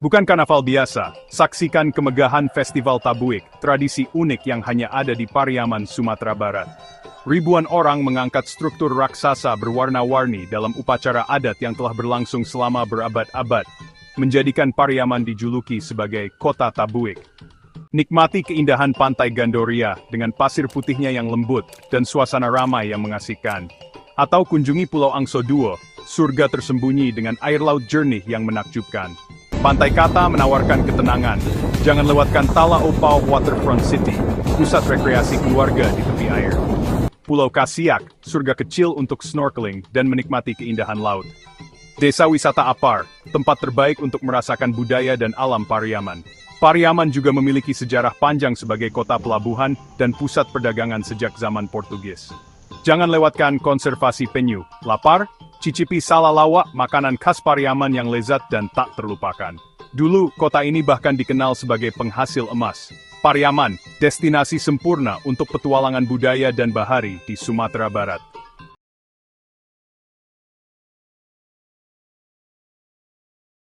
Bukan karnaval biasa, saksikan kemegahan Festival Tabuik, tradisi unik yang hanya ada di Pariaman, Sumatera Barat. Ribuan orang mengangkat struktur raksasa berwarna-warni dalam upacara adat yang telah berlangsung selama berabad-abad, menjadikan Pariaman dijuluki sebagai Kota Tabuik. Nikmati keindahan Pantai Gandoria dengan pasir putihnya yang lembut dan suasana ramai yang mengasihkan. Atau kunjungi Pulau Angso Duo, surga tersembunyi dengan air laut jernih yang menakjubkan. Pantai Kata menawarkan ketenangan. Jangan lewatkan Tala Opao Waterfront City, pusat rekreasi keluarga di tepi air. Pulau Kasiak, surga kecil untuk snorkeling dan menikmati keindahan laut. Desa Wisata Apar, tempat terbaik untuk merasakan budaya dan alam Pariaman. Pariaman juga memiliki sejarah panjang sebagai kota pelabuhan dan pusat perdagangan sejak zaman Portugis. Jangan lewatkan konservasi penyu. Lapar? Cicipi salalawa, makanan khas Pariaman yang lezat dan tak terlupakan. Dulu, kota ini bahkan dikenal sebagai penghasil emas. Pariaman, destinasi sempurna untuk petualangan budaya dan bahari di Sumatera Barat.